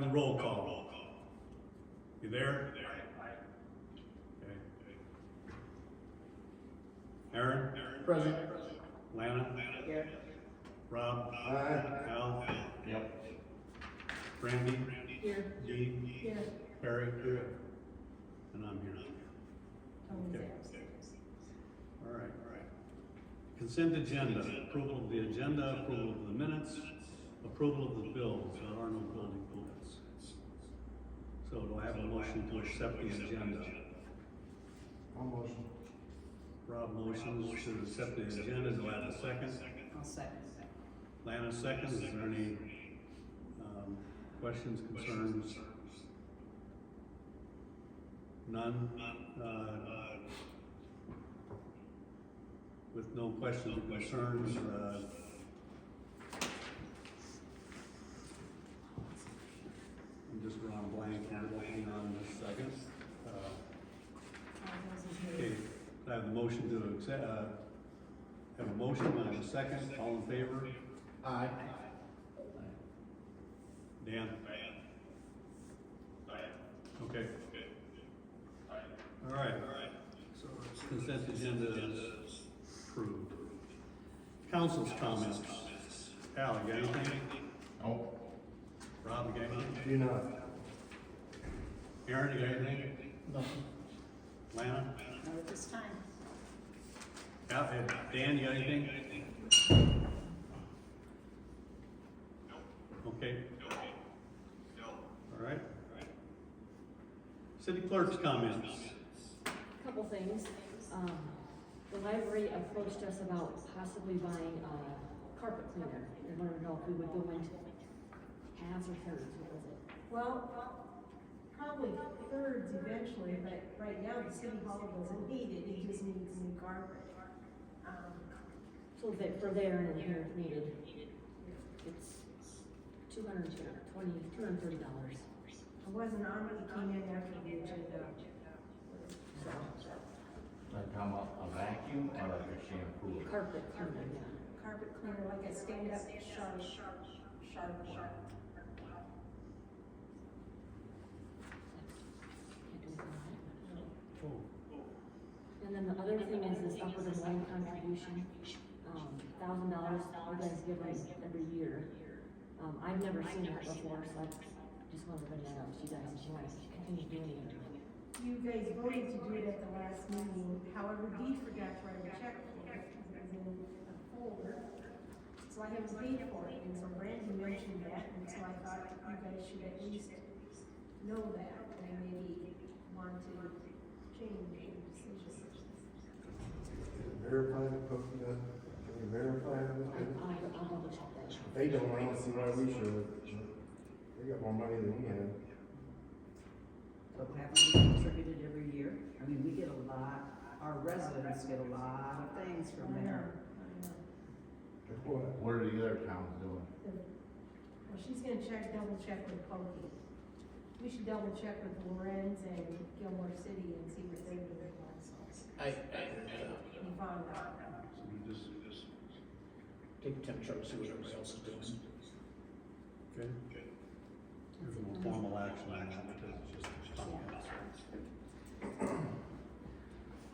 having the roll call. You there? Okay. Aaron? Present. Lana? Here. Rob? Aye. Al? Yep. Brandy? Here. Dee? Here. Harry? Here. And I'm here. Okay. All right. Consent agenda, approval of the agenda, approval of the minutes, approval of the bills. There are no building permits. So do I have a motion to accept the agenda? I'll motion. Rob motions to accept the agenda. Do I have a second? I'll second. Lana seconds. Is there any questions, concerns? None? With no questions or concerns, I'm just drawing a blank here, hang on just a second. Okay, I have a motion to accept, have a motion, I have a second, all in favor? Aye. Dan? Okay. All right, so consent agenda is approved. Council's comments. Al, you got anything? No. Rob, you got anything? Do not. Aaron, you got anything? Nothing. Lana? Not at this time. Al, Dan, you got anything? Okay. All right. City clerk's comments. Couple things. The library approached us about possibly buying a carpet cleaner. They wanted to know if we would go into halves or thirds, what was it? Well, probably thirds eventually, but right now the city hall doesn't need it, it just needs new carpet. So that for there and here if needed, it's $230. I wasn't on it, it came in after the agenda. Like a vacuum or like a shampoo? Carpet cleaner, yeah. Carpet cleaner, like a stand-up sharp one. Oh, And then the other thing is this upward and line contribution, $1,000 you guys give us every year. I've never seen that before, so I just wanted to bring that up to you guys if you want to continue doing it. You guys voted to do it at the last meeting, however, Dee forgot to write a check for it, because it was in a folder. So I haven't paid for it, and so Brandon mentioned that, and so I thought you guys should at least know that, and maybe want to change your decision. Verify the cookie, can you verify that? I'll double check that. They don't, I don't see why we should. They got more money than we have. So haven't we contributed every year? I mean, we get a lot, our residents get a lot of things from there. What? What are the other towns doing? Well, she's gonna double check with Pokey. We should double check with Lorenz and Gilmore City and see what they're doing also. We found out. so we just, Take the temperature and see what everybody else is doing. okay. There's no formal action on that because it's just comments.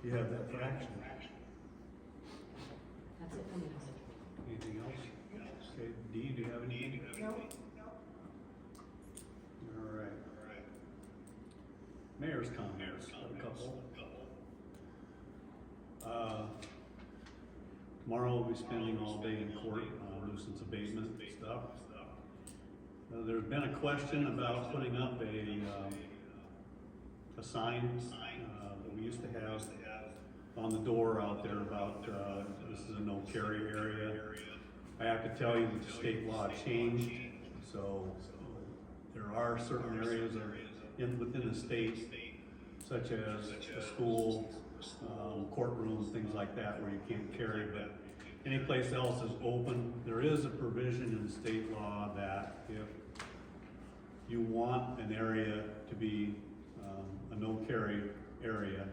You have that for action. That's it for me. Anything else? Okay, Dee, do you have anything? No? All right. Mayor's comments, a couple. Tomorrow we'll be spending all day in court on nuisance abatement stuff. There's been a question about putting up a sign that we used to have on the door out there about this is a no carry area. I have to tell you that the state law changed, so there are certain areas within the state, such as a school, courtrooms, things like that, where you can't carry, but any place else is open. There is a provision in the state law that if you want an area to be a no carry area,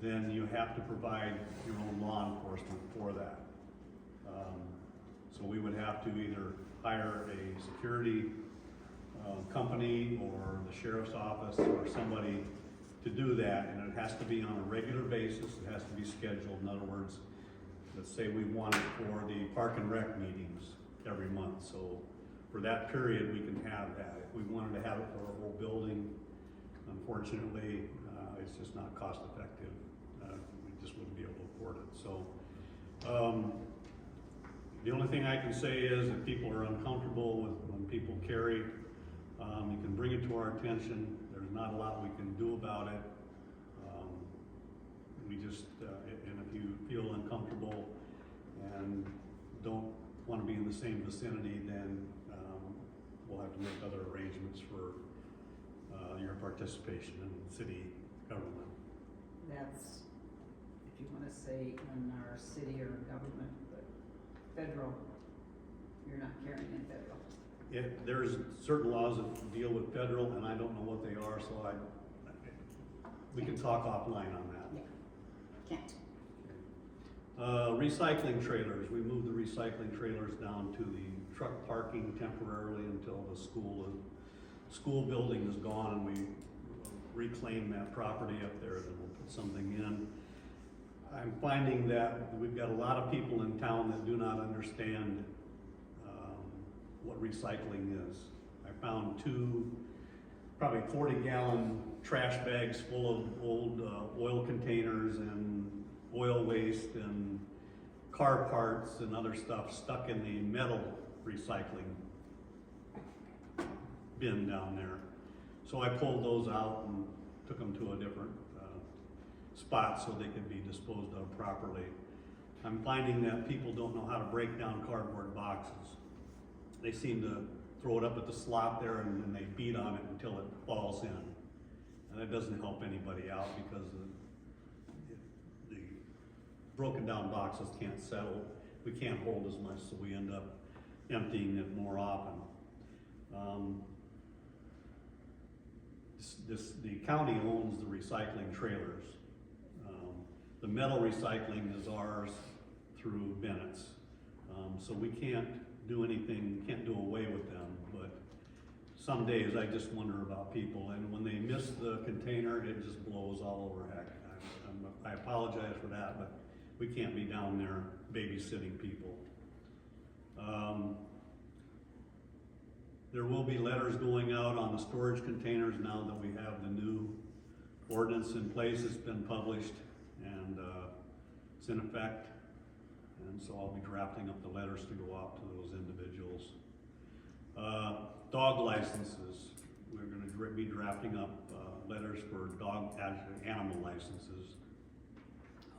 then you have to provide your own law enforcement for that. So we would have to either hire a security company or the sheriff's office or somebody to do that, and it has to be on a regular basis, it has to be scheduled. In other words, let's say we want it for the park and rec meetings every month, so for that period, we can have that. If we wanted to have it for a whole building, unfortunately, it's just not cost effective. We just wouldn't be able to afford it, so. The only thing I can say is if people are uncomfortable with when people carry, you can bring it to our attention. There's not a lot we can do about it. We just, and if you feel uncomfortable and don't want to be in the same vicinity, then we'll have to make other arrangements for your participation in city government. That's, if you wanna say in our city or government, but federal, you're not carrying in federal. There's certain laws that deal with federal, and I don't know what they are, so we can talk offline on that. Yeah, can't. Recycling trailers, we moved the recycling trailers down to the truck parking temporarily until the school building is gone and we reclaim that property up there, then we'll put something in. I'm finding that we've got a lot of people in town that do not understand what recycling is. I found two, probably 40-gallon trash bags full of old oil containers and oil waste and car parts and other stuff stuck in the metal recycling bin down there. So I pulled those out and took them to a different spot so they could be disposed of properly. I'm finding that people don't know how to break down cardboard boxes. They seem to throw it up at the slot there and then they beat on it until it falls in. And that doesn't help anybody out because the broken down boxes can't settle. We can't hold as much, so we end up emptying it more often. The county owns the recycling trailers. The metal recycling is ours through Bennett's. So we can't do anything, can't do away with them, but some days I just wonder about people, and when they miss the container, it just blows all over heck. I apologize for that, but we can't be down there babysitting people. There will be letters going out on the storage containers now that we have the new ordinance in place. It's been published and it's in effect. And so I'll be drafting up the letters to go out to those individuals. Dog licenses. We're gonna be drafting up letters for animal licenses.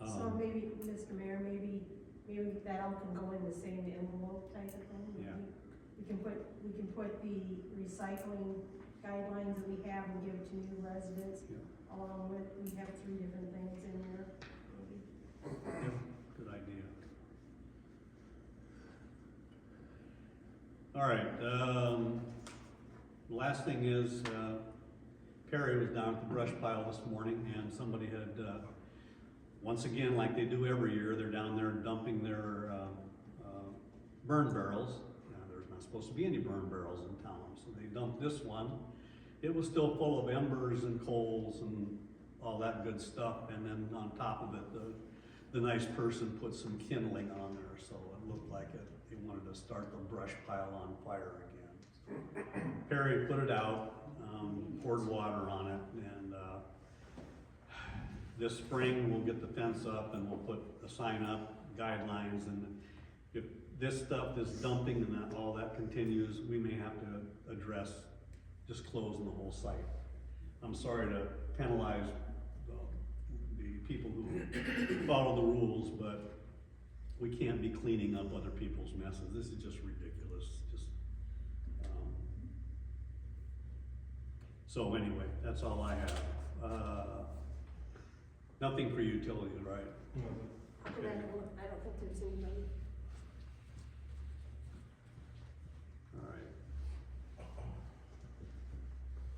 So maybe, Mr. Mayor, maybe that all can go in the same envelope type of thing? Yeah. We can put the recycling guidelines that we have and give it to new residents. Yeah. Along with, we have 3 different things in there, maybe. Good idea. All right, last thing is, Perry was down at the brush pile this morning and somebody had, once again, like they do every year, they're down there dumping their burn barrels. There's not supposed to be any burn barrels in town, so they dumped this one. It was still full of embers and coals and all that good stuff, and then on top of it, the nice person put some kindling on there, so it looked like they wanted to start the brush pile on fire again. Perry put it out, poured water on it, and this spring we'll get the fence up and we'll put a sign up, guidelines, and if this stuff, this dumping and that, all that continues, we may have to address just closing the whole site. I'm sorry to penalize the people who follow the rules, but we can't be cleaning up other people's messes. This is just ridiculous. So anyway, that's all I have. Nothing for utilities, right? I don't think there's any money. All right.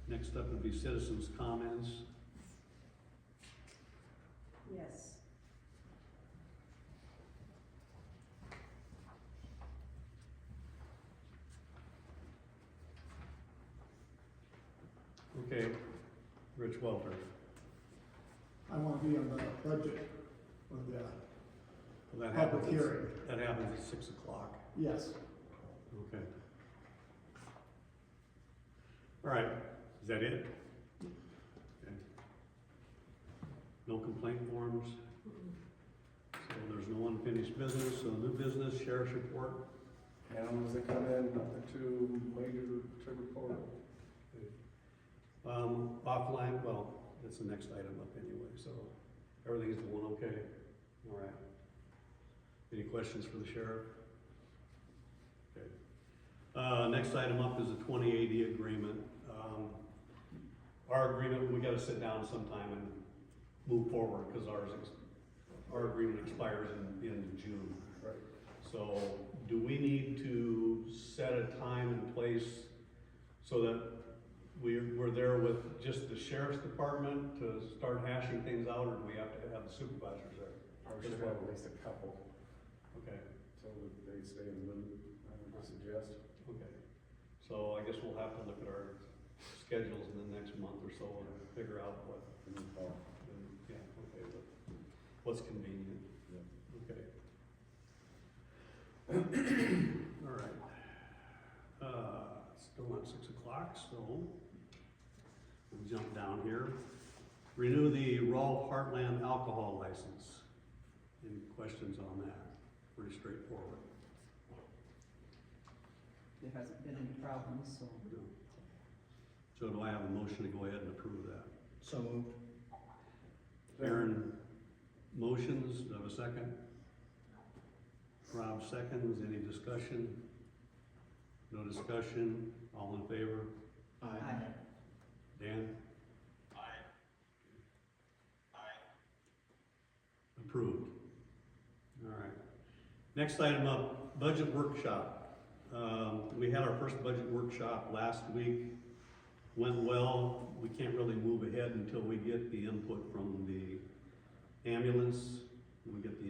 Next up would be citizens' comments. Yes. Rich Welter. I want to be on the budget with the, Well, that Public happens, hearing. that happens at 6 o'clock. yes. Okay. All right, is that it? Okay. No complaint forms? So there's no unfinished business, so new business, sheriff's report. Animals that come in, nothing too major to report. Offline, well, that's the next item up anyway, so everything's going okay? All right. Any questions for the sheriff? Okay. Next item up is a 2080 agreement. Our agreement, we gotta sit down sometime and move forward, because our agreement expires in June. Right. So, do we need to set a time and place so that we're there with just the sheriff's department to start hashing things out, or do we have to have the supervisors there? I should have at least a couple, Okay, so that they stay in the loop, I would suggest. okay. So I guess we'll have to look at our schedules in the next month or so and figure out what, yeah, okay, what's convenient. Okay. All right. Still at 6 o'clock, so we'll jump down here. Renew the Rolfe Heartland alcohol license. Any questions on that? Pretty straightforward. There hasn't been any problems, so. No. So do I have a motion to go ahead and approve that? So moved. Aaron motions, do I have a second? Rob seconds, any discussion? No discussion, all in favor? Aye. Dan? Aye. Approved. All right. Next item up, budget workshop. We had our first budget workshop last week, went well. We can't really move ahead until we get the input from the ambulance, we get the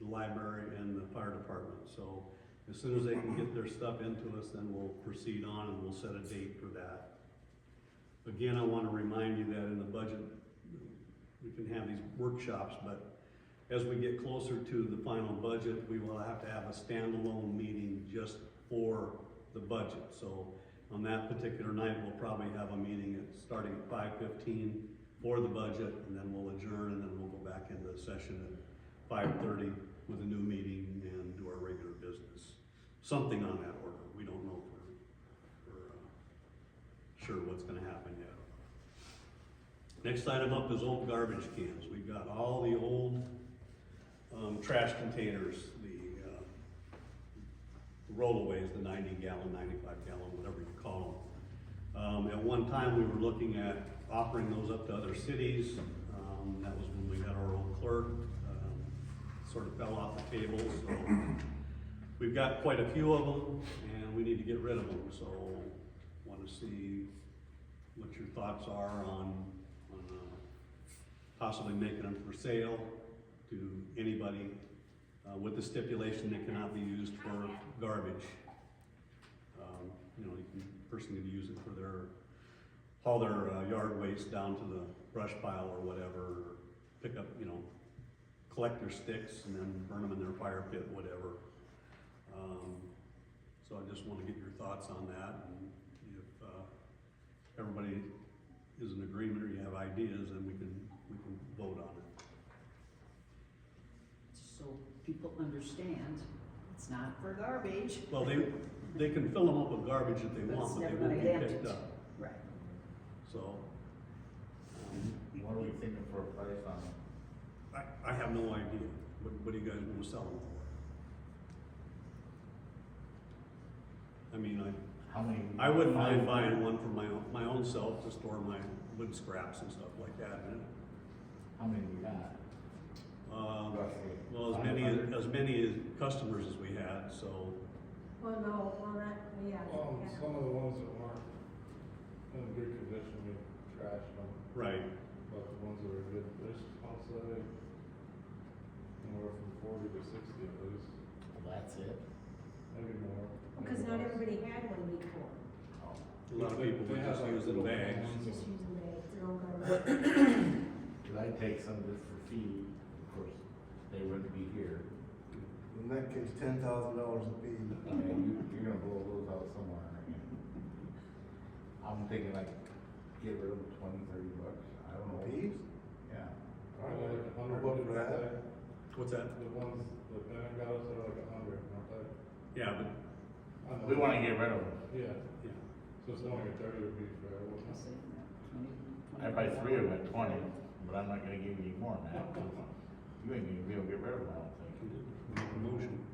library and the fire department. So as soon as they can get their stuff into us, then we'll proceed on and we'll set a date for that. Again, I want to remind you that in the budget, we can have these workshops, but as we get closer to the final budget, we will have to have a standalone meeting just for the budget. So on that particular night, we'll probably have a meeting starting at 5:15 for the budget, and then we'll adjourn, and then we'll go back into session at 5:30 with a new meeting and do our regular business. Something on that order. We don't know for sure what's gonna happen yet. Next item up is old garbage cans. We've got all the old trash containers, the rollaways, the 90-gallon, 95-gallon, whatever you call them. At one time, we were looking at offering those up to other cities. That was when we had our old clerk, sort of fell off the table. So we've got quite a few of them, and we need to get rid of them. So want to see what your thoughts are on possibly making them for sale to anybody, with the stipulation they cannot be used for garbage. You know, person can use it for haul their yard waste down to the brush pile or whatever, or pick up, collect their sticks and then burn them in their fire pit, whatever. So I just want to get your thoughts on that, and if everybody is in agreement or you have ideas, then we can vote on it. So people understand, it's not for garbage. Well, they can fill them up with garbage if they But want, it's but they never won't be gonna picked empty. up, Right. so. What are we thinking for a price on them? I have no idea. What do you guys want to sell them for? I mean, How many? I wouldn't mind buying one for my own self to store my wood scraps and stuff like that in it. How many we got? Roughly. Well, as many as customers as we had, so, Well, no, yeah. Well, some of the ones that weren't in good condition, we trashed them, right. but the ones that were in good condition, outside, anywhere from 40 to 60 at least, Well, that's it. maybe more. Because not everybody had one before. A lot of people were just using bags. Just using bags. Cause I take some just for feed, of course, they wouldn't be here. In that case, $10,000 a piece. I mean, you're gonna blow those out somewhere. I'm thinking like, get rid of $20, $30, I don't know. Peas? Yeah. Aren't they like a hundred? What for that? aren't What's that? they? The ones that Ben got us are like 100, aren't they? Yeah, but, I know. We wanna get rid of them. Yeah, yeah, so it's only a 30 would be fair, I'll wouldn't say it? that, 20, I buy 3 of them at 20, but I'm not gonna give you any more than that. You ain't gonna be able to get rid of them, I don't think. make a motion.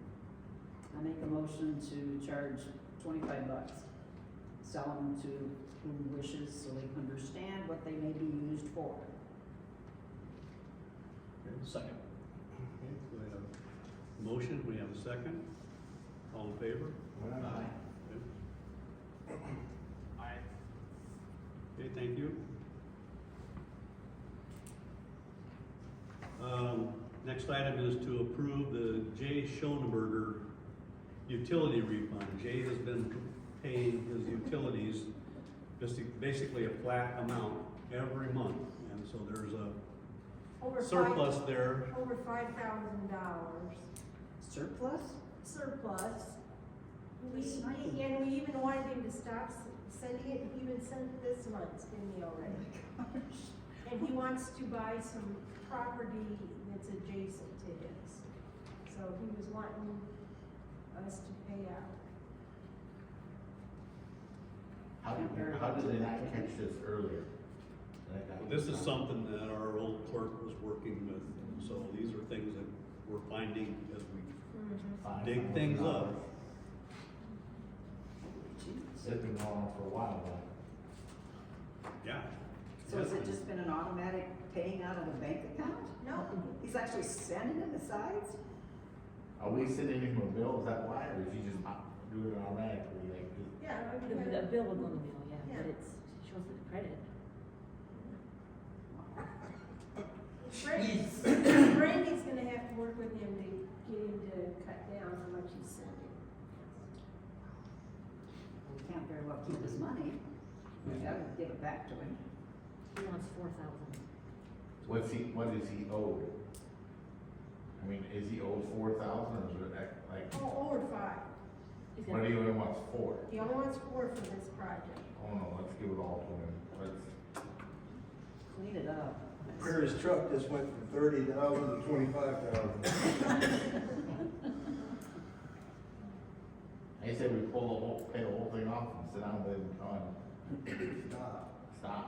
I make a motion to charge $25. Sell them to who wishes so they can understand what they may be used for. Second. Okay, so we have a motion, we have a second. All in favor? Aye. Okay, thank you. Next item is to approve the Jay Schoenberger utility refund. Jay has been paying his utilities just basically a flat amount every month. And so there's a Over surplus there. Over $5,000 Surplus? surplus. Sniping. And we even wanted him to stop sending it, he even sent this month's to me already. And he wants to buy some property that's adjacent to his. So he was wanting us to pay out. How did they not catch this earlier? This is something that our old clerk was working with. So these are things that we're finding as we dig things up. It's been going on for a while now. Yeah. So has it just been an automatic paying out of the bank account? No, He's actually sending it besides? Are we sending him a bill, is that why, or is he just do it automatically, like, just? yeah, I The, mean, the bill will go in the mail, yeah, Yeah. but it's, shows the credit. Brandy's gonna have to work with him to get him to cut down how much he's sending. We can't very well keep his money. We gotta give it back to him. He wants 4,000. What is he owed? I mean, is he owed 4,000 or is it like, Oh, over 5. He's what got, do you only wants 4? He only wants 4 for this project. Oh no, let's give it all to him, let's, Clean it up. Where his truck just went from 30,000 to 25,000. I said we pay the whole thing off and sit down with him and tell him, stop.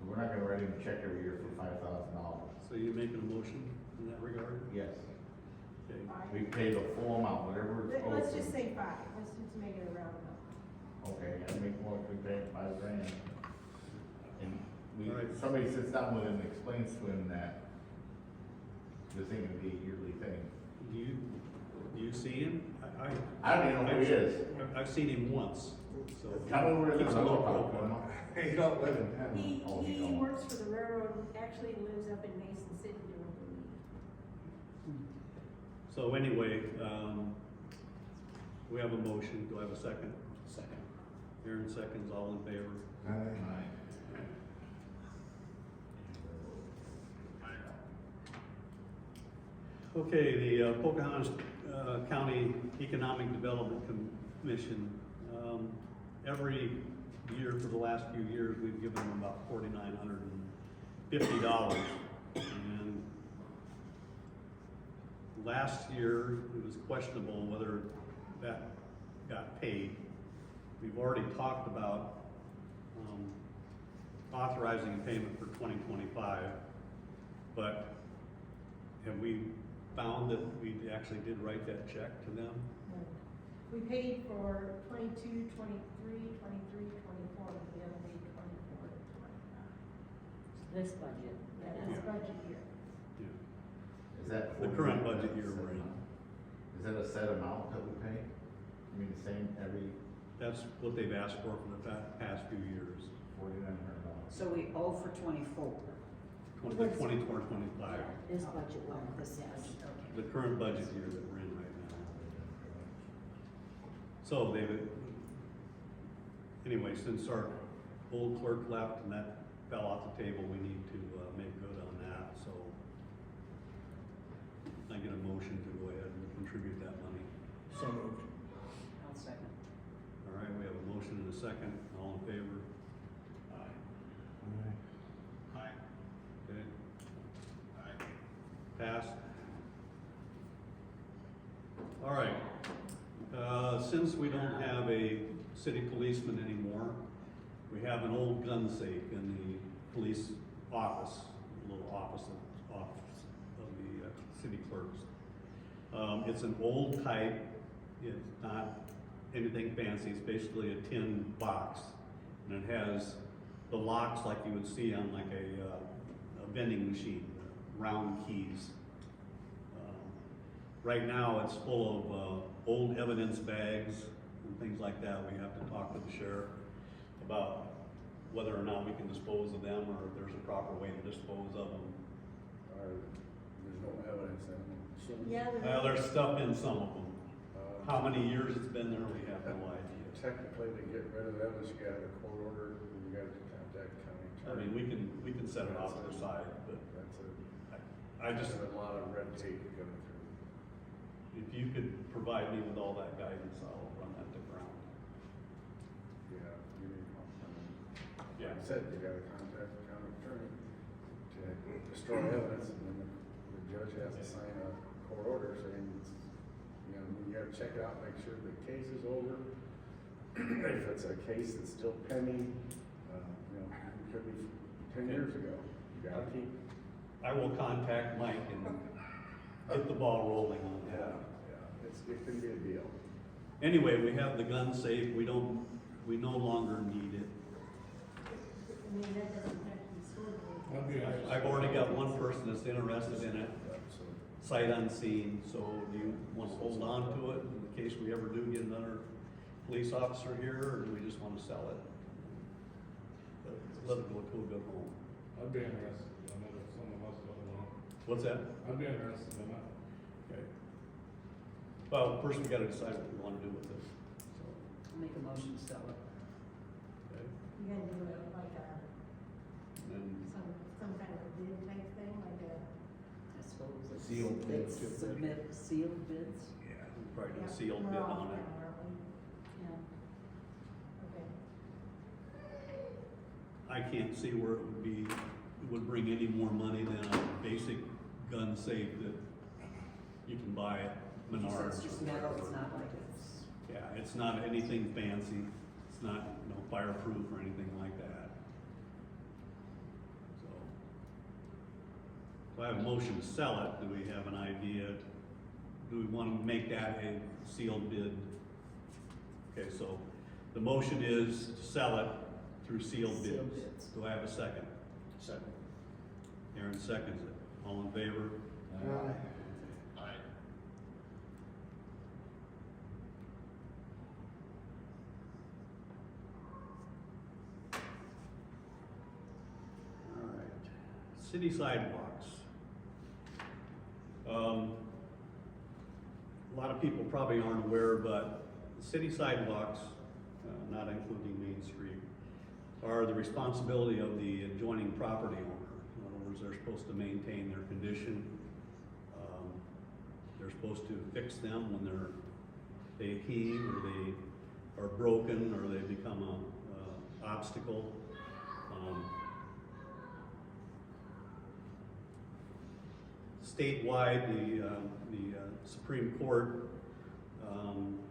We're not gonna write him a check every year for $5,000. So you're making a motion in that regard? Yes, Okay. we pay the full amount, whatever it's owed. Let's just say 5, let's just make it a round number. Okay, I make more, we pay $5,000. And we, All right. somebody sits down with him and explains to him that this ain't gonna be a yearly thing. Do you see him? I don't even know who he is. I've seen him once, so. Tell me where it is, Keeps a I'll low look out for profile. him. He don't live in town. Oh, he He don't. works for the railroad, actually lives up in Mason City doing the lead. So anyway, we have a motion. Do I have a second? Second. Aaron seconds, all in favor? Okay, the Pocahontas County Economic Development Commission, every year for the last few years, we've given them about $4,950. And last year, it was questionable whether that got paid. We've already talked about authorizing a payment for 2025, but have we found that we actually did write that check to them? We paid for 22, 23, 23, 24, and we haven't paid 24 to 25. this budget. Yeah, this budget year. Is that? The current budget year we're in. Is that a set amount that we pay? I mean, the same every That's what they've asked for the past few years, $4,900? So we owe for 24. 24, 25, This budget one. This is, okay. the current budget year that we're in right now. So they've, anyway, since our old clerk left and that fell off the table, we need to, make good on that, so. I get a motion to go ahead and contribute that money. So moved. I'll second. All right, we have a motion and a second, all in favor? Aye. Aye. Okay. Aye. Passed. All right, since we don't have a city policeman anymore, we have an old gun safe in the police office, a little office of the city clerks. It's an old type, it's not anything fancy, it's basically a tin box. And it has the locks like you would see on like a vending machine, round keys. Right now, it's full of old evidence bags and things like that. We have to talk to the sheriff about whether or not we can dispose of them or if there's a proper way to dispose of them. There's no evidence in them. So Yeah, Well, there's stuff in some of them. Uh, How many years it's been there, we have no idea. Technically, to get rid of the evidence, you gotta have a court order, and you gotta contact county I attorney. mean, we can set it off to the side, but That's I just, a lot of red tape to go through. if you could provide me with all that guidance, I'll run that to ground. Yeah, you need, Yeah. like I said, you gotta contact the county attorney to destroy evidence, and then the judge has to sign a court order saying, you know, you gotta check it out, make sure the case is over. If it's a case that's still pending, you know, it could be 10 years ago, you gotta keep. I will contact Mike and get the ball rolling on Yeah, that. yeah, it can be a deal. Anyway, we have the gun safe, we no longer need it. I mean, that doesn't have to be stored. I've already got one person that's interested in it, So, sight unseen, so do you want to hold on to it in case we ever do get another police officer here, or do we just want to sell it? Let it go to a good home. I'd be interested in it if someone else doesn't want. What's that? I'd be interested in it. Okay. Well, first we gotta decide what we wanna do with it, so, I'll make a motion to sell it. okay, You gotta do it like a, and then, some kind of a bid type thing, like a. I suppose it's. Sealed bids. it's Submit sealed bids. yeah, we probably do a Yeah, sealed we're bid all on it. kind of, aren't we? Yeah. Okay. I can't see where it would bring any more money than a basic gun safe that you can buy at Menards. It's just or metal, wherever. it's not like it's, Yeah, it's not anything fancy, it's not, fireproof or anything like that. So I have a motion to sell it, do we have an idea, do we wanna make that a sealed bid? Okay, so the motion is to sell it through sealed bids. Sealed bids. Do I have a second? Second. Aaron seconds it, all in favor? Aye. Aye. All right, city sidewalks. A lot of people probably aren't aware, but city sidewalks, not including Main Street, are the responsibility of the adjoining property owner. In other words, they're supposed to maintain their condition. They're supposed to fix them when they heave or they are broken or they become a obstacle. Statewide, the Supreme Court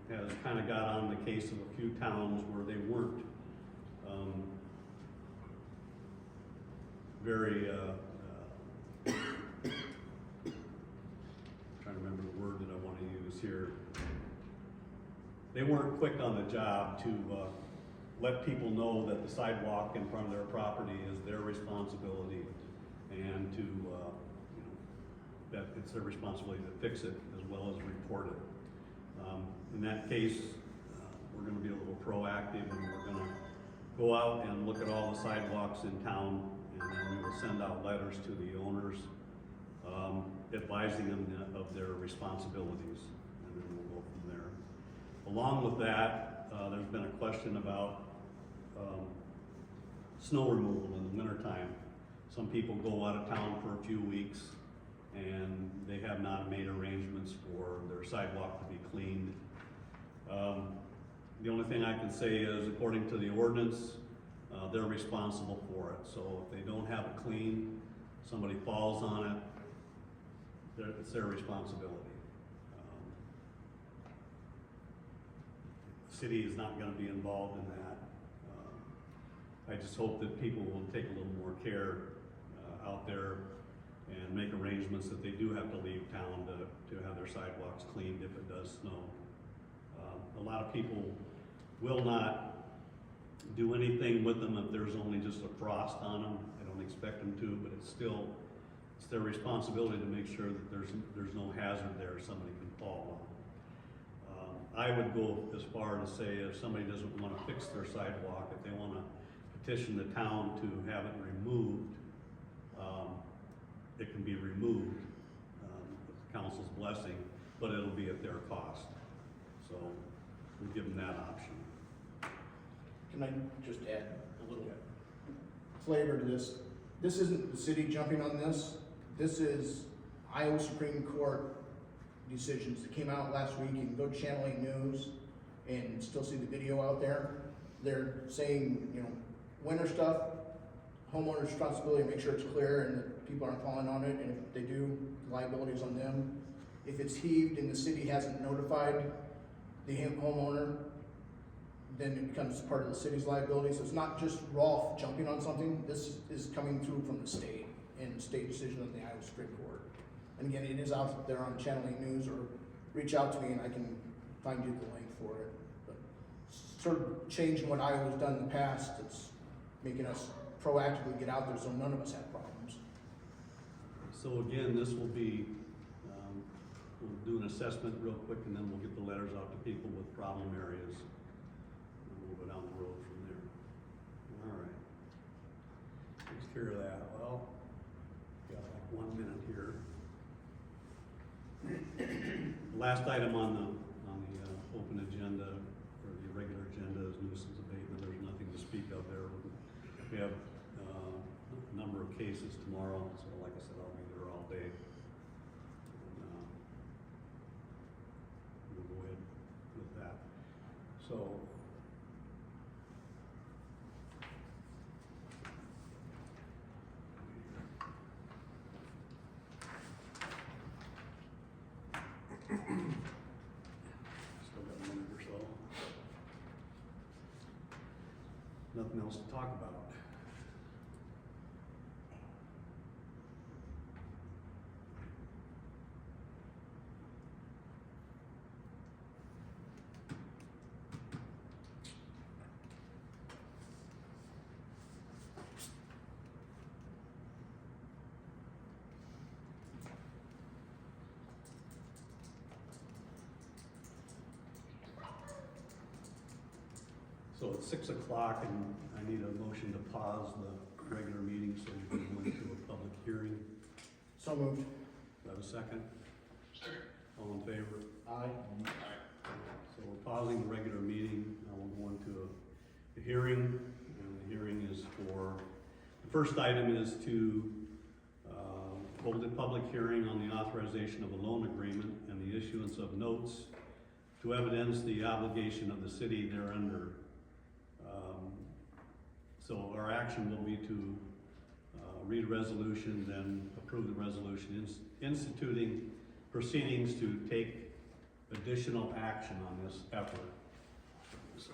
has kind of got on the case of a few towns where they weren't very, trying to remember the word that I want to use here. They weren't quick on the job to let people know that the sidewalk in front of their property is their responsibility and to, that it's their responsibility to fix it as well as report it. In that case, we're gonna be a little proactive and we're gonna go out and look at all the sidewalks in town, and then we will send out letters to the owners, advising them of their responsibilities, and then we'll go from there. Along with that, there's been a question about snow removal in the wintertime. Some people go out of town for a few weeks and they have not made arrangements for their sidewalk to be cleaned. The only thing I can say is, according to the ordinance, they're responsible for it. So if they don't have it clean, somebody falls on it, it's their responsibility. The city is not gonna be involved in that. I just hope that people will take a little more care out there and make arrangements that they do have to leave town to have their sidewalks cleaned if it does snow. A lot of people will not do anything with them if there's only just a frost on them. I don't expect them to, but it's their responsibility to make sure that there's no hazard there somebody can fall on. I would go as far to say, if somebody doesn't want to fix their sidewalk, if they want to petition the town to have it removed, it can be removed with the council's blessing, but it'll be at their cost. So we'll give them that option. Can I just add a little flavor to this? This isn't the city jumping on this. This is Iowa Supreme Court decisions that came out last week. You can go to Channel 8 News and still see the video out there. They're saying, you know, winter stuff, homeowner's responsibility to make sure it's clear and that people aren't falling on it, and if they do, liability is on them. If it's heaved and the city hasn't notified the homeowner, then it becomes part of the city's liability. So it's not just Rolfe jumping on something. This is coming through from the state and state decision of the Iowa Supreme Court. And again, it is out there on Channel 8 News, or reach out to me and I can find you the link for it. But sort of changing what Iowa's done in the past, it's making us proactively get out there so none of us have problems. So again, this will be, we'll do an assessment real quick and then we'll get the letters out to people with problem areas. And we'll go down the road from there. All right. Takes care of that. Well, got like 1 minute here. Last item on the open agenda, or the regular agenda, is nuisance abatement. There's nothing to speak of there. We have a number of cases tomorrow, so like I said, I'll be there all day. And, we'll go ahead with that. So, still got a minute or so. Nothing else to talk about. So it's 6 o'clock and I need a motion to pause the regular meeting so we can go into a public hearing. So moved. Do I have a second? Second. All in favor? Aye. So we're pausing the regular meeting. Now we'll go into a hearing, and the hearing is for, the first item is to hold a public hearing on the authorization of a loan agreement and the issuance of notes to evidence the obligation of the city thereunder. So our action will be to read a resolution, then approve the resolution instituting proceedings to take additional action on this effort. So,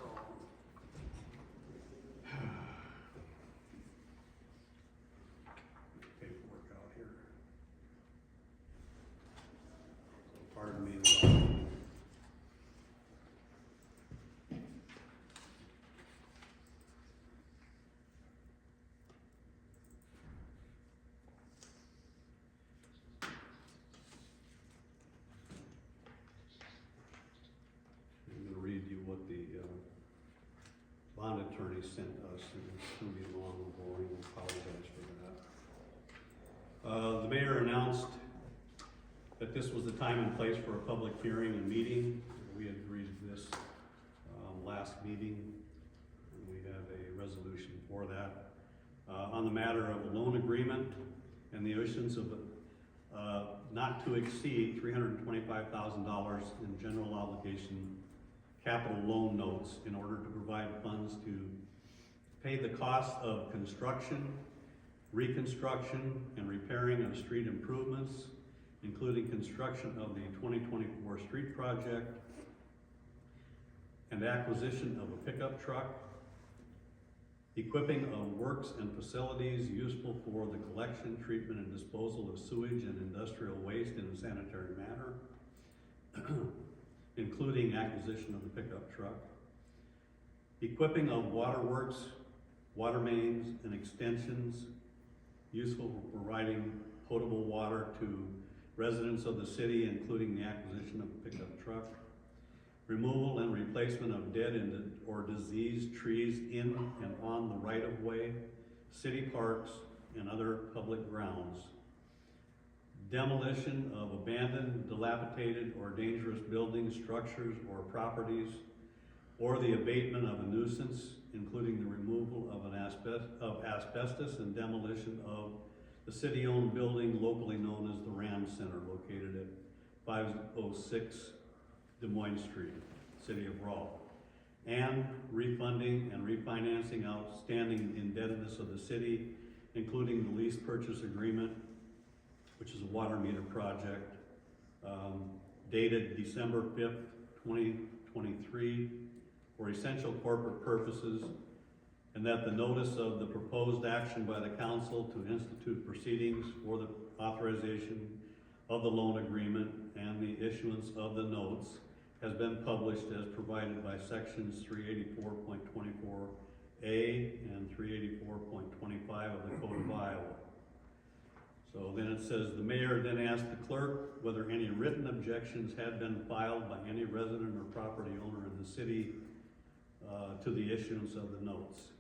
paperwork out here. So pardon me. Read you what the bond attorney sent us, and it's going to be long and boring. I apologize for that. The mayor announced that this was the time and place for a public hearing and meeting. We had agreed to this last meeting, and we have a resolution for that. on the matter of a loan agreement and the issuance of not to exceed $325,000 in general obligation capital loan notes in order to provide funds to pay the cost of construction, reconstruction, and repairing of street improvements, including construction of the 2024 street project and acquisition of a pickup truck, equipping of works and facilities useful for the collection, treatment, and disposal of sewage and industrial waste in a sanitary manner, including acquisition of the pickup truck, equipping of waterworks, water mains, and extensions useful for providing potable water to residents of the city, including the acquisition of a pickup truck, removal and replacement of dead or diseased trees in and on the right-of-way, city parks, and other public grounds, demolition of abandoned, dilapidated, or dangerous buildings, structures, or properties, or the abatement of a nuisance, including the removal of asbestos and demolition of the city-owned building locally known as the Ram Center, located at 506 Des Moines Street, City of Rolfe, and refunding and refinancing outstanding indebtedness of the city, including the lease purchase agreement, which is a water meter project, dated December 5th, 2023, for essential corporate purposes, and that the notice of the proposed action by the council to institute proceedings for the authorization of the loan agreement and the issuance of the notes has been published as provided by sections 384.24A and 384.25 of the Code of Iowa. So then it says, the mayor then asked the clerk whether any written objections had been filed by any resident or property owner in the city to the issuance of the notes.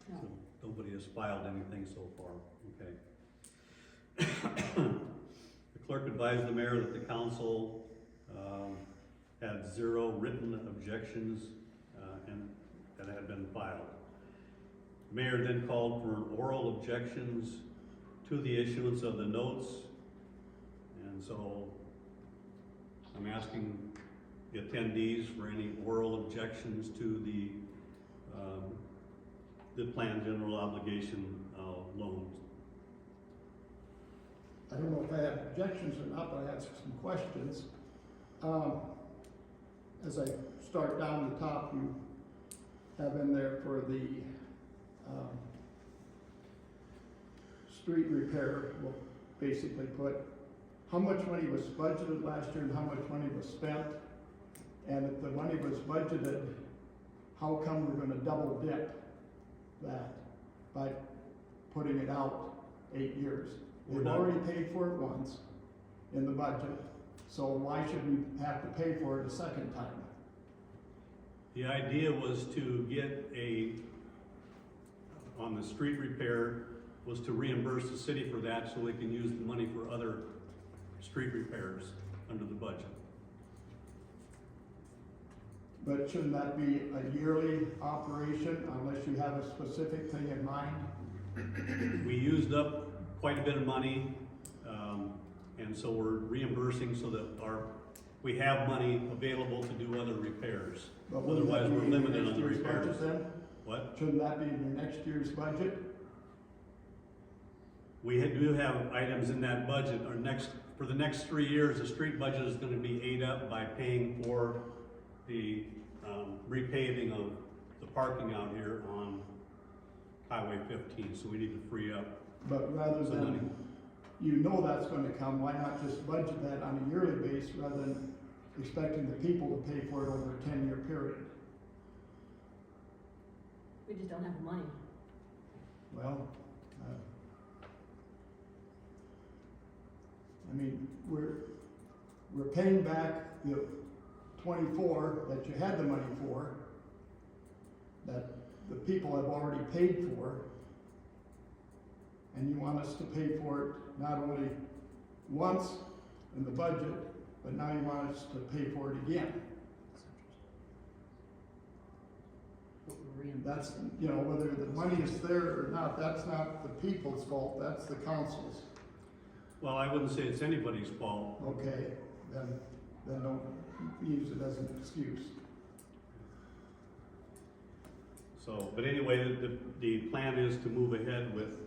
No. So nobody has filed anything so far, okay. The clerk advised the mayor that the council had 0 written objections and that had been filed. The mayor then called for oral objections to the issuance of the notes, and so I'm asking the attendees for any oral objections to the planned general obligation loans. I don't know if I have objections or not, but I have some questions. As I start down the top, you have in there for the street repair, we'll basically put how much money was budgeted last year and how much money was spent. And if the money was budgeted, how come we're gonna double dip that by putting it out 8 years? We're We've not- already paid for it once in the budget, so why should we have to pay for it a second time? The idea was to get on the street repair, was to reimburse the city for that so they can use the money for other street repairs under the budget. But shouldn't that be a yearly operation unless you have a specific thing in mind? We used up quite a bit of money, and so we're reimbursing so that we have money available to do other repairs. But wouldn't that Otherwise, be we're in your limited next on the year's budget repairs. then? What? Shouldn't that be in your next year's budget? We do have items in that budget. For the next 3 years, the street budget is gonna be ate up by paying for the repaving of the parking out here on Highway 15, so we need to free up But rather some money. than, you know that's gonna come, why not just budget that on a yearly base rather than expecting the people to pay for it over a 10-year period? We just don't have the money. Well, I mean, we're paying back the 24 that you had the money for, that the people have already paid for, and you want us to pay for it not only once in the budget, but now you want us to pay for it again. What we're reimbursing that's, you know, whether the money is there or not, that's not the people's fault, that's the council's. Well, I wouldn't say it's anybody's fault. Okay, then don't use it as an excuse. So, but anyway, the plan is to move ahead with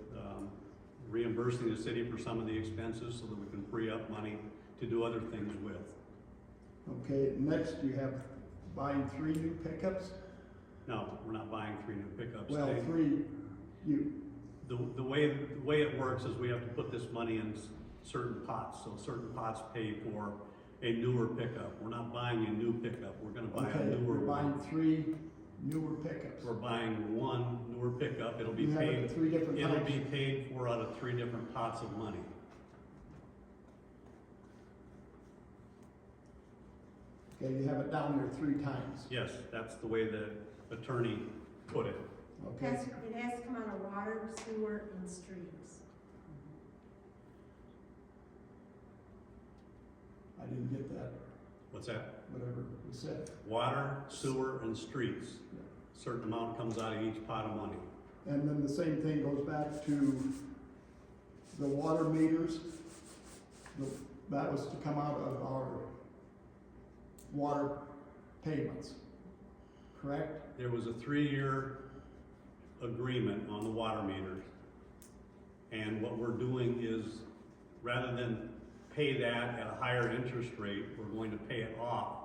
reimbursing the city for some of the expenses so that we can free up money to do other things with. Okay, next you have buying 3 new pickups. No, we're not buying 3 new pickups. Well, They- 3, The way it works is we have to put this money in certain pots, so certain pots pay for a newer pickup. We're not buying a new pickup, we're gonna buy a okay, newer you're buying one. 3 newer pickups. We're buying 1 newer pickup, it'll be You have it paid, at 3 different it'll times. be paid for out of 3 different pots of money. Okay, you have it down there 3 times. Yes, that's the way the attorney put it. Okay, It has to come out of water, sewer, and streets. I didn't get that, What's that? whatever was said. Water, sewer, and streets. Certain amount comes out of each pot of money. And then the same thing goes back to the water meters. That was to come out of our water payments, correct? There was a 3-year agreement on the water meters. And what we're doing is, rather than pay that at a higher interest rate, we're going to pay it off.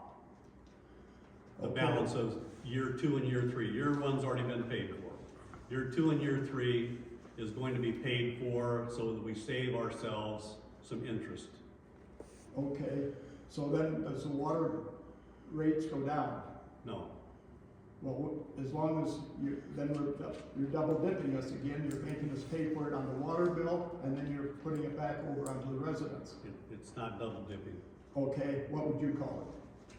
The Okay. balance of year 2 and year 3. Year 1's already been paid for. Year 2 and year 3 is going to be paid for so that we save ourselves some interest. Okay, so then does the water rates go down? No, Well, as long as you're double dipping us again, you're making us pay for it on the water bill, and then you're putting it back over onto the residents. it's not double dipping. Okay, what would you call it?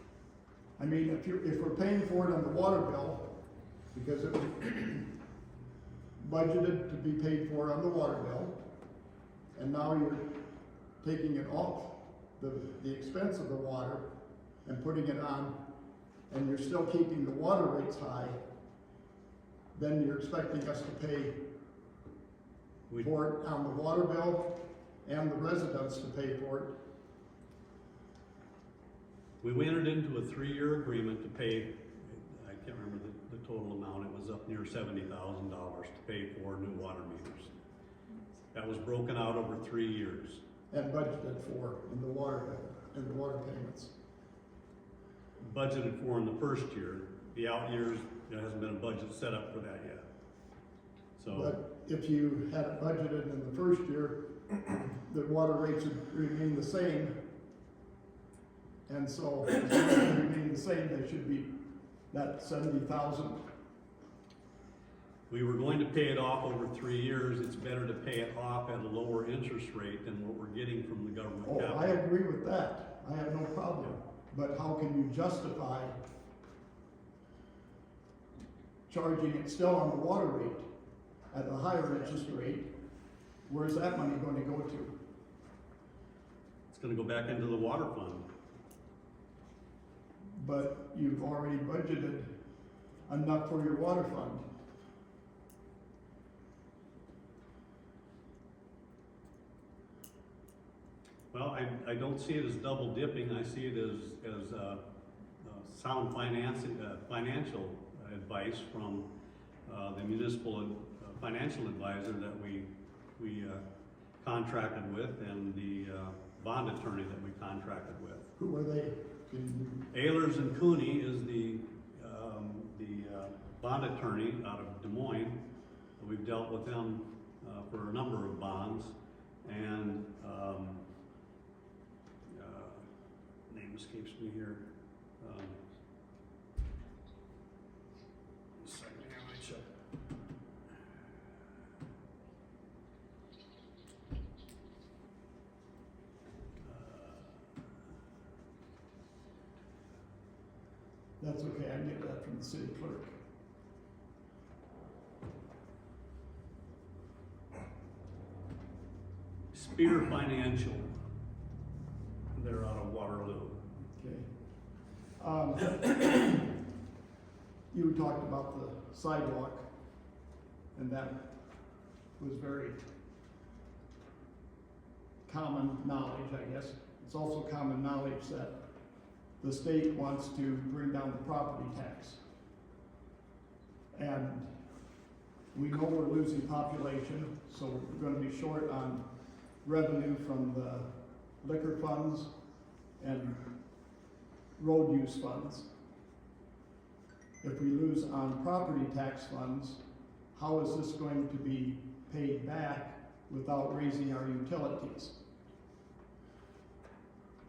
I mean, if we're paying for it on the water bill, because it was budgeted to be paid for on the water bill, and now you're taking it off the expense of the water and putting it on, and you're still keeping the water rates high, then you're expecting us to pay We- for it on the water bill and the residents to pay for it. We entered into a 3-year agreement to pay, I can't remember the total amount, it was up near $70,000 to pay for new water meters. That was broken out over 3 years. And budgeted for in the water bill, in the water payments. Budgeted for in the first year. The out years, there hasn't been a budget set up for that yet. So, But if you had it budgeted in the first year, the water rates would remain the same. And so, if they remain the same, they should be that 70,000. we were going to pay it off over 3 years. It's better to pay it off at a lower interest rate than what we're getting from the government Oh, I capital. agree with that. I have no problem. But how can you justify charging it still on the water rate at a higher interest rate? Where's that money going to go to? It's gonna go back into the water fund. But you've already budgeted enough for your water fund. Well, I don't see it as double dipping. I see it as sound financial advice from the municipal financial advisor that we contracted with, and the bond attorney that we contracted with. Who are they? Can Ehlers and Cooney is the bond attorney out of Des Moines. We've dealt with them for a number of bonds, and name escapes me here. Just a second here, let me check. That's okay, I can get that from the city clerk. Spear Financial. They're out of Waterloo. Okay. You talked about the sidewalk. And that was very common knowledge, I guess. It's also common knowledge that the state wants to bring down the property tax. And we know we're losing population, so we're gonna be short on revenue from the liquor funds and road use funds. If we lose on property tax funds, how is this going to be paid back without raising our utilities?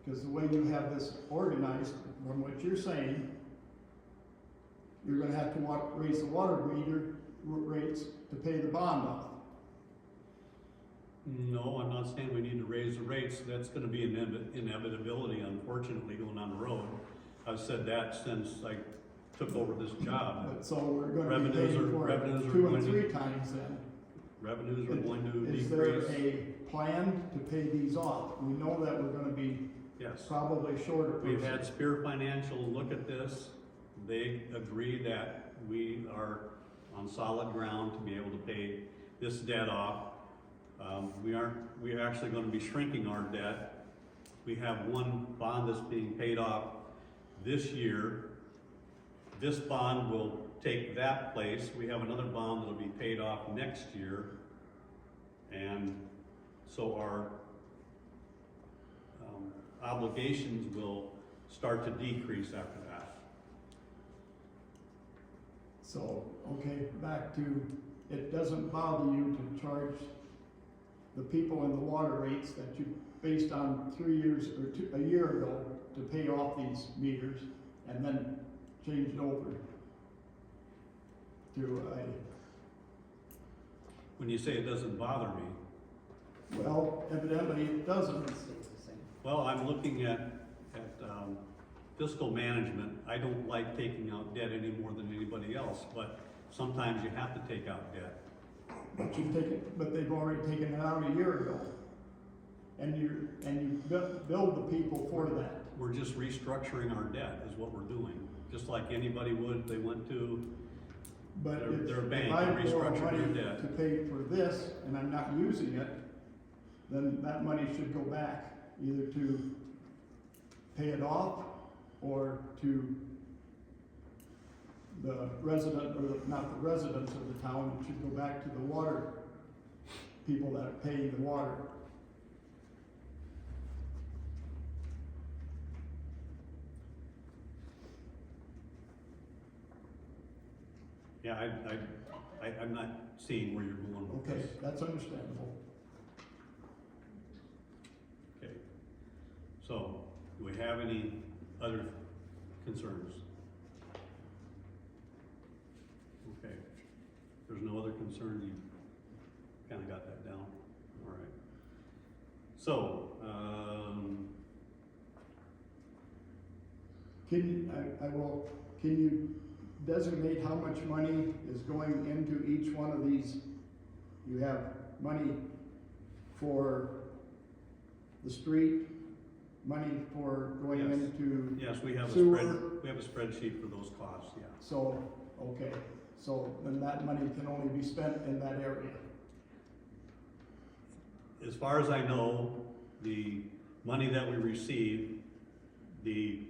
Because the way you have this organized, from what you're saying, you're gonna have to raise the water meter rates to pay the bond off. No, I'm not saying we need to raise the rates. That's gonna be an inevitability, unfortunately, going on the road. I've said that since I took over this job. But so we're gonna be Revenues paying are- for it revenues are 2 going and to- 3 times then. Revenues are going to Is there decrease. a plan to pay these off? We know that we're gonna be Yes. probably short of. We've had Spear Financial look at this. They agree that we are on solid ground to be able to pay this debt off. We're actually gonna be shrinking our debt. We have one bond that's being paid off this year. This bond will take that place. We have another bond that'll be paid off next year. And so our obligations will start to decrease after that. So, okay, back to, it doesn't bother you to charge the people in the water rates that you based on 3 years or a year ago to pay off these meters and then change it over to When you say it doesn't bother me, well, evidently it doesn't. It stays the same. well, I'm looking at fiscal management. I don't like taking out debt any more than anybody else, but sometimes you have to take out debt. But they've already taken it out a year ago. And you build the people for that. We're just restructuring our debt is what we're doing, just like anybody would if they went to, But They're a if bank, I they're borrow restructuring money their debt. to pay for this and I'm not using it, then that money should go back either to pay it off or to the resident, or not the residents of the town. It should go back to the water people that are paying the water. yeah, I'm not seeing where you're going with Okay, this. that's understandable. Okay. So, do we have any other concerns? Okay. If there's no other concern, you kinda got that down, all right. So, Can you designate how much money is going into each one of these? You have money for the street, money for going Yes. into, yes, we have Sewer. we have a spreadsheet for those costs, yeah. so, okay, so then that money can only be spent in that area. As far as I know, the money that we receive, the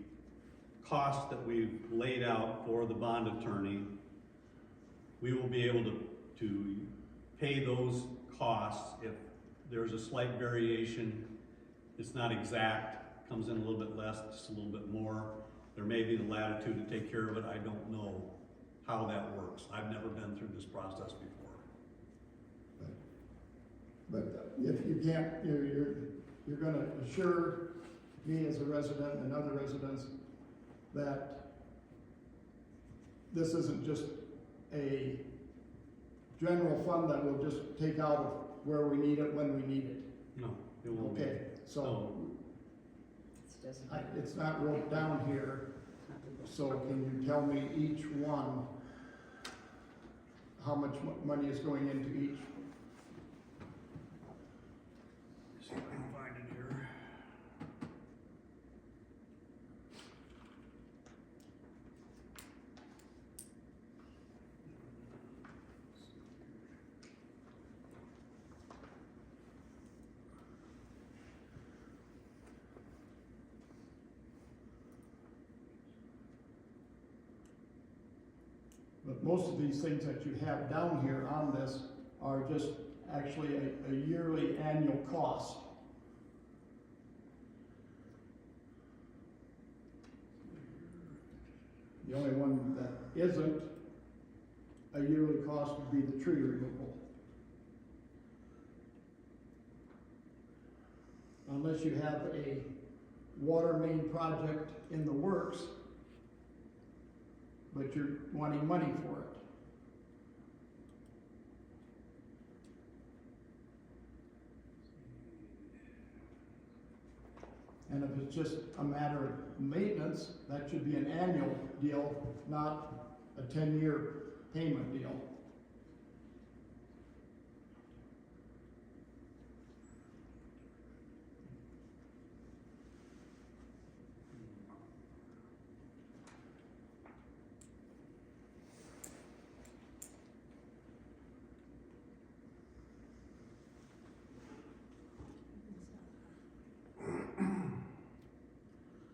cost that we've laid out for the bond attorney, we will be able to pay those costs. If there's a slight variation, it's not exact, comes in a little bit less, just a little bit more, there may be the latitude to take care of it. I don't know how that works. I've never been through this process before. But if you can't, you're gonna assure me as a resident and other residents that this isn't just a general fund that we'll just take out of where we need it when we need it. No, it won't be. Okay, so It's designated. it's not wrote down here, It's not legal. so can you tell me each one, how much money is going into each? See if I can find it here. most of these things that you have down here on this are just actually a yearly annual cost. The only one that isn't a yearly cost would be the tree removal. Unless you have a water main project in the works, but you're wanting money for it. And if it's just a matter of maintenance, that should be an annual deal, not a 10-year payment deal.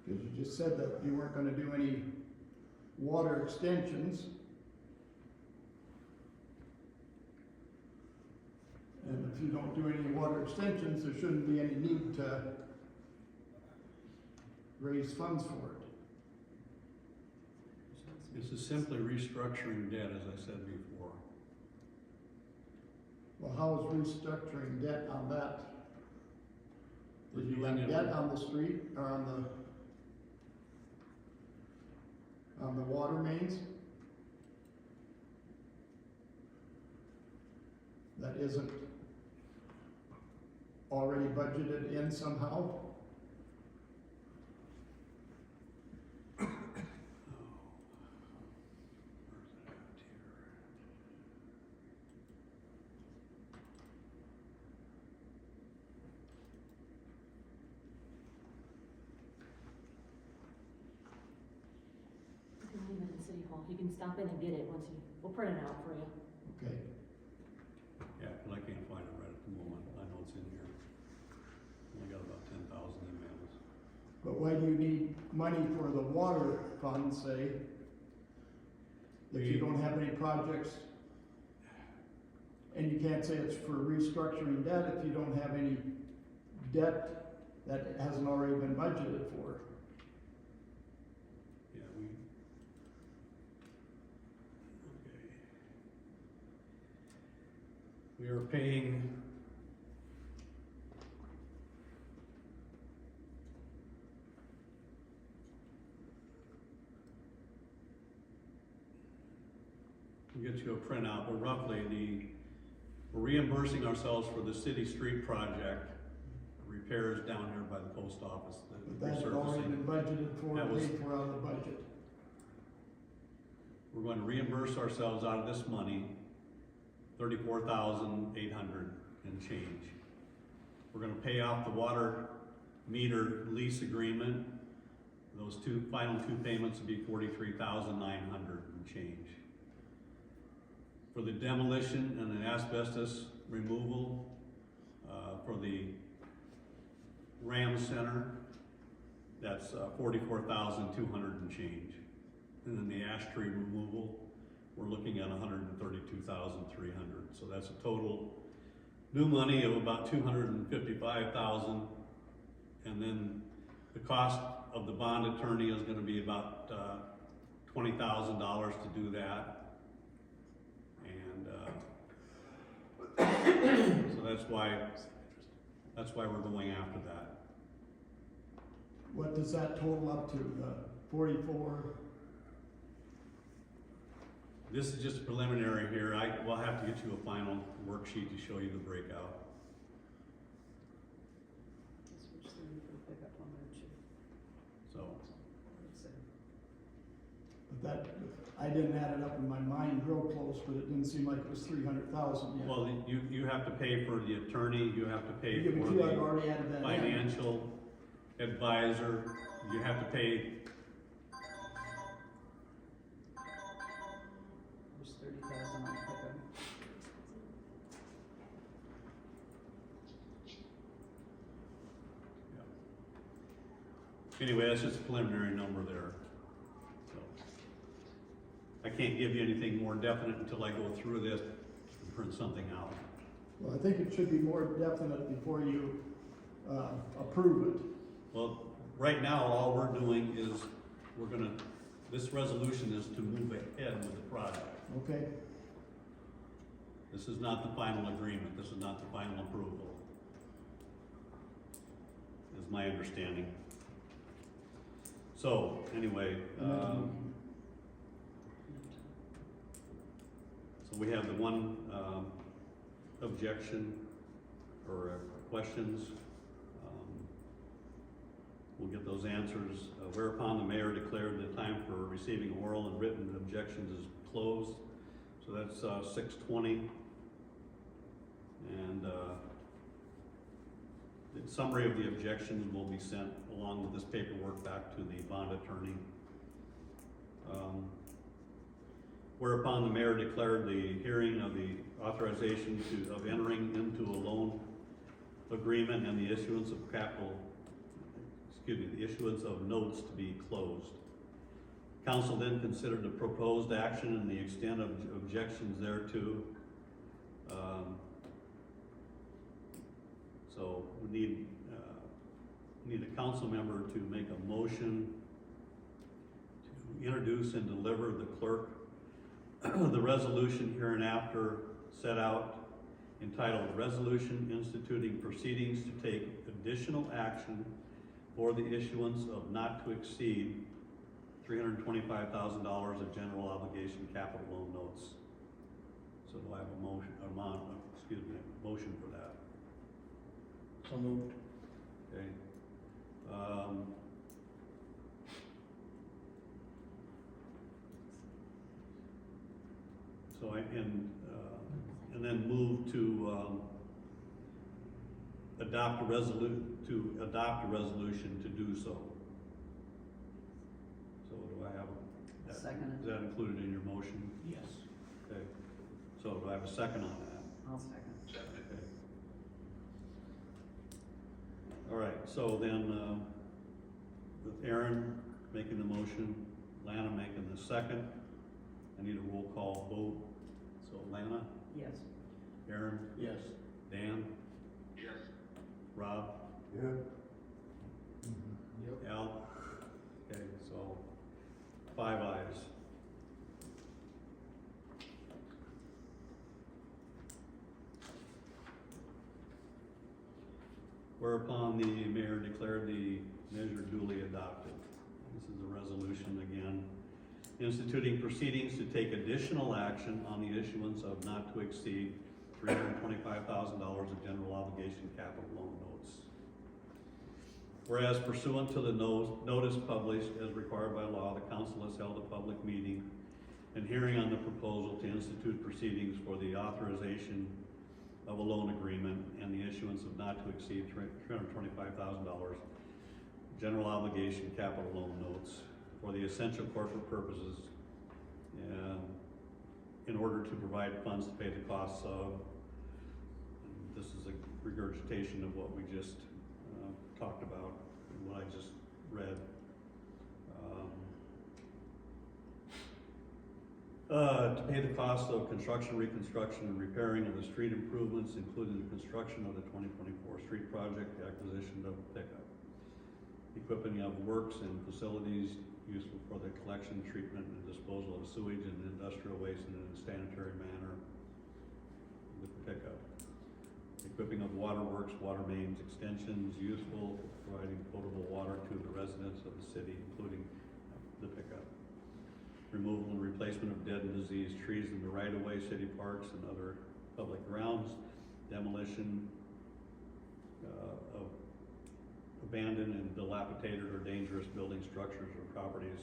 Because you just said that you weren't gonna do any water extensions. And if you don't do any water extensions, there shouldn't be any need to raise funds for it. This is simply restructuring debt, as I said before. Well, how is restructuring debt on that? Did you Doing have it- debt on the street or on the water mains? That isn't already budgeted in somehow? You can leave it in City Hall, you can stop in and get it once you, we'll print it out for you. Okay. Yeah, but I can't find it right at the moment. I know it's in here. Only got about 10,000 emails. But why do you need money for the water fund, say, if you don't have any projects? And you can't say it's for restructuring debt if you don't have any debt that hasn't already been budgeted for. Yeah, okay. We are paying we'll get you a printout, but roughly we're reimbursing ourselves for the city street project, repairs down here by the post office, But the that's already been resurfacing. budgeted for, That was- paid for out of the budget. We're going to reimburse ourselves out of this money, $34,800 and change. We're gonna pay off the water meter lease agreement. Those final two payments will be $43,900 and change. For the demolition and the asbestos removal, for the Ram Center, that's $44,200 and change. And then the ash tree removal, we're looking at $132,300. So that's a total new money of about $255,000. And then the cost of the bond attorney is gonna be about $20,000 to do that. And so that's why we're going after that. What does that total up to, the 44? This is just preliminary here. We'll have to get you a final worksheet to show you the breakout. Guess we're just looking for a pickup on there too. So, Let's see. But that, I didn't add it up in my mind real close, but it didn't seem like it was 300,000 yet. well, you have to pay for the attorney, you have to pay Yeah, for but you had the already added that in. financial advisor, you have to pay, There's 30,000 on pickup. anyway, that's just a preliminary number there. So, I can't give you anything more definite until I go through this and print something out. Well, I think it should be more definite before you, approve it. Well, right now, all we're doing is, this resolution is to move ahead with the project. Okay? This is not the final agreement, this is not the final approval. Is my understanding. So, anyway, so we have the one, objection or questions. We'll get those answers, whereupon the mayor declared the time for receiving oral and written objections is closed. So that's 6:20. And the summary of the objections will be sent along with this paperwork back to the bond attorney. Whereupon the mayor declared the hearing of the authorization of entering into a loan agreement and the issuance of the issuance of notes to be closed. Council then considered the proposed action and the extent of objections thereto. So we need a council member to make a motion to introduce and deliver the clerk the resolution hereinafter set out entitled Resolution Instituting Proceedings to Take Additional Action for the Issuance of Not to Exceed $325,000 of General Obligation Capital Loan Notes. So do I have a motion for that? So moved. Okay. So and then move to adopt a resolution to do so. So do I have that? Second. Is that included in your motion? Yes. Okay. So do I have a second on that? I'll second. Okay. All right, so then, with Aaron making the motion, Lana making the second, I need a roll call vote. So Lana, Yes. Aaron, Yes. Dan? Yes. Rob? Yeah. Al? Okay, so 5 ayes. Whereupon the mayor declared the measure duly adopted. This is a resolution again, instituting proceedings to take additional action on the issuance of not to exceed $325,000 of general obligation capital loan notes. Whereas pursuant to the notice published as required by law, the council has held a public meeting and hearing on the proposal to institute proceedings for the authorization of a loan agreement and the issuance of not to exceed $325,000 general obligation capital loan notes for the essential corporate purposes in order to provide funds to pay the costs of, this is a regurgitation of what we just talked about and what I just read. To pay the cost of construction, reconstruction, and repairing of the street improvements, including the construction of the 2024 street project, the acquisition of a pickup, equipping of works and facilities useful for the collection, treatment, and disposal of sewage and industrial waste in a sanitary manner with the pickup, equipping of waterworks, water mains, extensions useful for providing potable water to the residents of the city, including the pickup, removal and replacement of dead and diseased trees in the right-of-way, city parks, and other public grounds, demolition of abandoned and dilapidated or dangerous building structures or properties,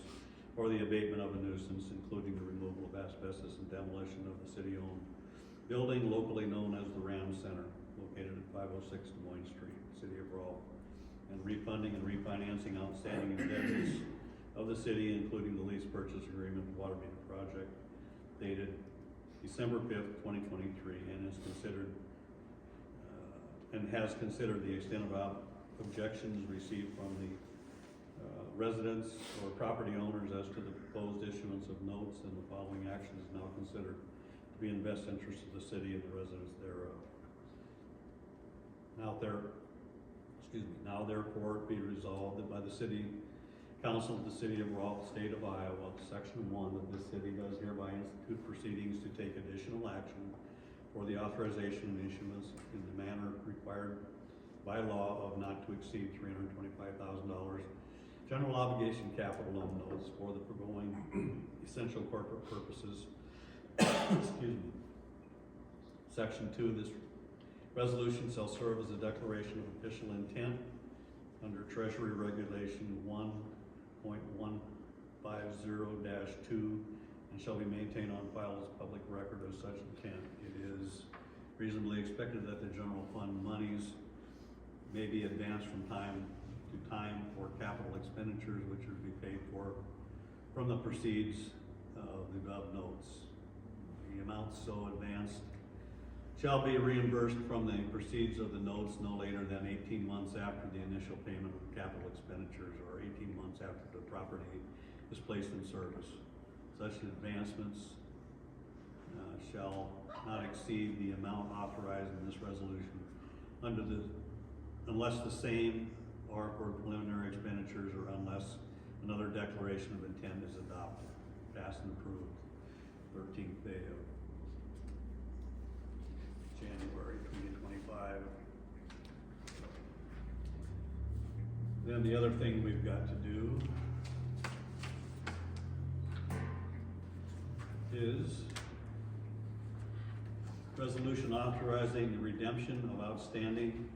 or the abatement of a nuisance, including the removal of asbestos and demolition of the city-owned building locally known as the Ram Center, located at 506 Des Moines Street, City of Rolfe, and refunding and refinancing outstanding indebtedness of the city, including the lease purchase agreement, water meter project, dated December 5th, 2023, and is considered, and has considered the extent of objections received from the residents or property owners as to the proposed issuance of notes, and the following action is now considered to be in best interest of the city and the residents thereof. Now therefore be resolved that by the city council of the city of Rolfe, state of Iowa, section 1, that the city does hereby institute proceedings to take additional action for the authorization and issuance in the manner required by law of not to exceed $325,000 general obligation capital loan notes for the foregoing essential corporate purposes. Excuse me. Section 2, this resolution shall serve as a declaration of official intent under Treasury Regulation 1.150-2 and shall be maintained on file as public record of such intent. It is reasonably expected that the general fund monies may be advanced from time to time for capital expenditures which are to be paid for from the proceeds of the above notes. The amounts so advanced shall be reimbursed from the proceeds of the notes no later than 18 months after the initial payment of capital expenditures or 18 months after the property is placed in service. Such advancements shall not exceed the amount authorized in this resolution unless the same or for preliminary expenditures or unless another declaration of intent is adopted, passed and approved 13th day of January 2025. Then the other thing we've got to do is resolution authorizing the redemption of outstanding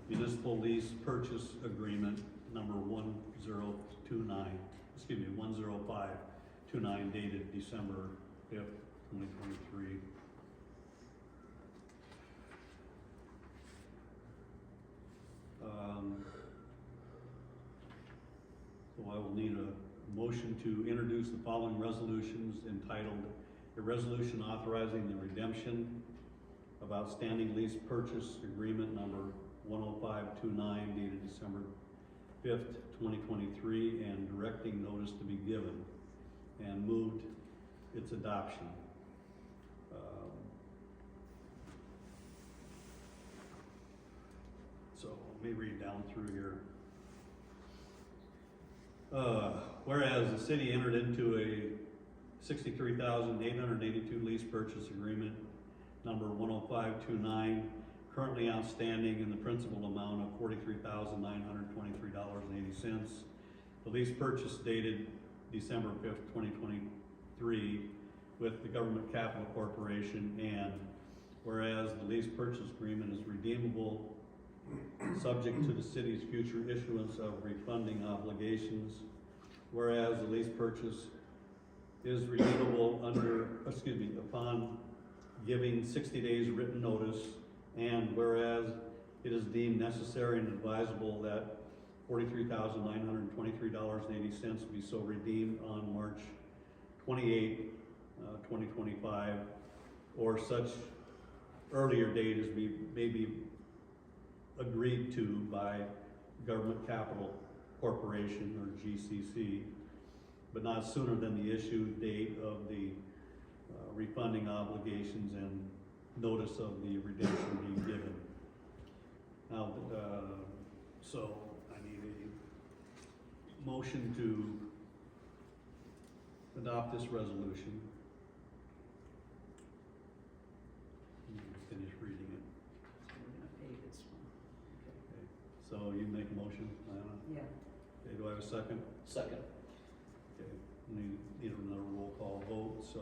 municipal lease purchase agreement number 10529 dated December 5th, 2023. So I will need a motion to introduce the following resolutions entitled a resolution authorizing the redemption of outstanding lease purchase agreement number 10529 dated December 5th, 2023, and directing notice to be given, and moved its adoption. So let me read down through here. Whereas the city entered into a $63,882 lease purchase agreement number 10529, currently outstanding in the principal amount of $43,923.80. The lease purchase dated December 5th, 2023 with the Government Capital Corporation, and whereas the lease purchase agreement is redeemable subject to the city's future issuance of refunding obligations, whereas the lease purchase is redeemable upon giving 60 days written notice, and whereas it is deemed necessary and advisable that $43,923.80 be so redeemed on March 28, 2025, or such earlier date as may be agreed to by Government Capital Corporation or GCC, but not sooner than the issue date of the refunding obligations and notice of the redemption being given. Now, so I need a motion to adopt this resolution. Finish reading it. So we're gonna pay this one. Okay. So you make a motion, Lana? Yeah. Okay, do I have a second? Second. Okay, need another roll call vote, so,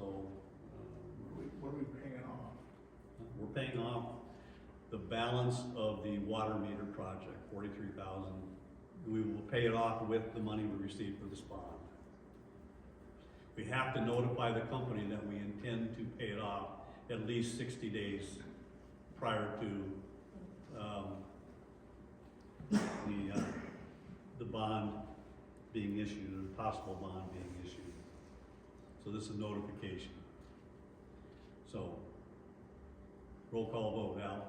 What are we paying off? we're paying off the balance of the water meter project, 43,000. We will pay it off with the money we received for this bond. We have to notify the company that we intend to pay it off at least 60 days prior to, the bond being issued, or the possible bond being issued. So this is notification. So, roll call vote, Al?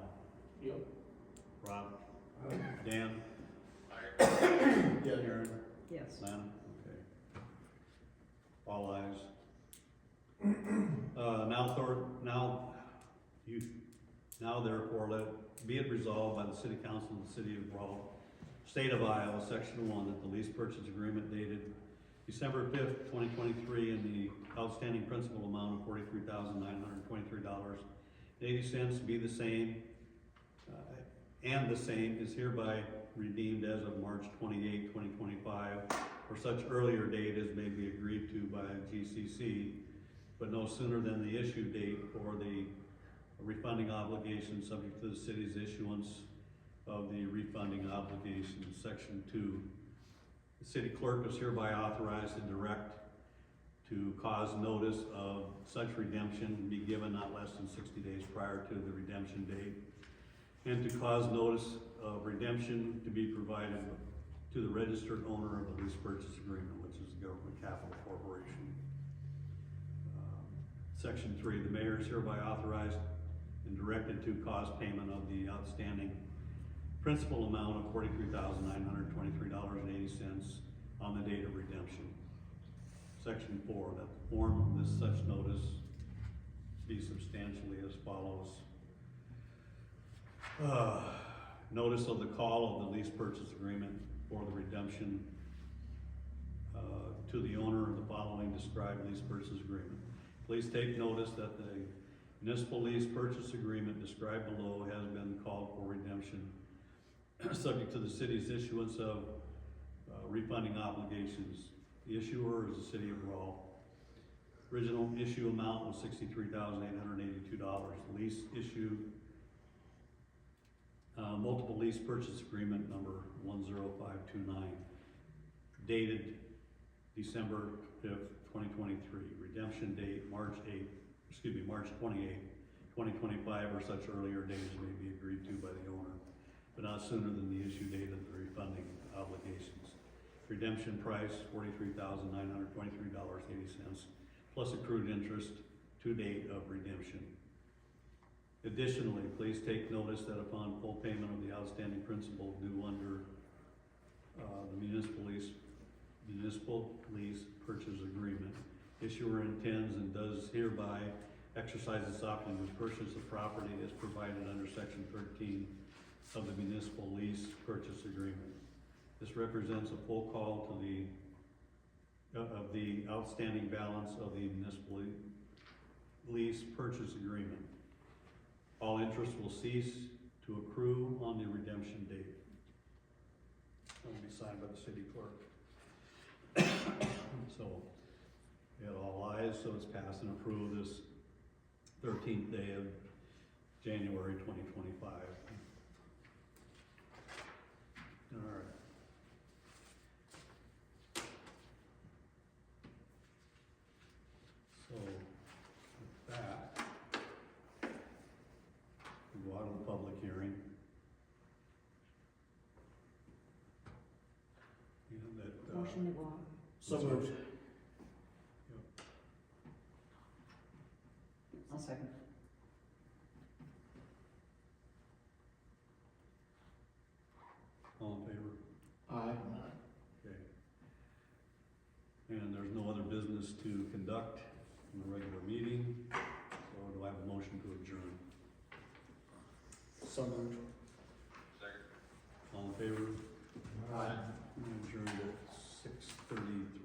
Yep. Rob? Dan? Yeah. Aaron? Yes. Lana? Okay. All ayes. Now therefore, be it resolved by the City Council of the City of Rolfe, State of Iowa, Section 1, that the lease purchase agreement dated December 5th, 2023, in the outstanding principal amount of $43,923.80 be the same, and the same is hereby redeemed as of March 28, 2025, or such earlier date as may be agreed to by GCC, but no sooner than the issue date for the refunding obligation subject to the city's issuance of the refunding obligation. Section 2, the city clerk is hereby authorized and direct to cause notice of such redemption be given not less than 60 days prior to the redemption date, and to cause notice of redemption to be provided to the registered owner of the lease purchase agreement, which is the Government Capital Corporation. Section 3, the mayor is hereby authorized and directed to cause payment of the outstanding principal amount of $43,923.80 on the date of redemption. Section 4, that the form of this such notice be substantially as follows. Notice of the call of the lease purchase agreement for the redemption to the owner of the following described lease purchase agreement. Please take notice that the municipal lease purchase agreement described below has been called for redemption subject to the city's issuance of refunding obligations. The issuer is the City of Rolfe. Original issue amount was $63,882. The lease issue, multiple lease purchase agreement number 10529, dated December 5th, 2023. Redemption date March 28th, 2025, or such earlier dates may be agreed to by the owner, but not sooner than the issue date of the refunding obligations. Redemption price $43,923.80 plus accrued interest to date of redemption. Additionally, please take notice that upon full payment of the outstanding principal due under the municipal lease purchase agreement, issuer intends and does hereby exercise its option to purchase the property as provided under Section 13 of the municipal lease purchase agreement. This represents a full call to the outstanding balance of the municipal lease purchase agreement. All interest will cease to accrue on the redemption date. It will be signed by the city clerk. So, we had all ayes, so it's passed and approved this 13th day of January 2025. All right. So, with that, we go out of the public hearing. And that, Motion to go on. So moved. I'll second. All in favor? Aye. Okay. And there's no other business to conduct in the regular meeting, so do I have a motion to adjourn? So moved. All in favor? Aye. Adjourned at 6:33.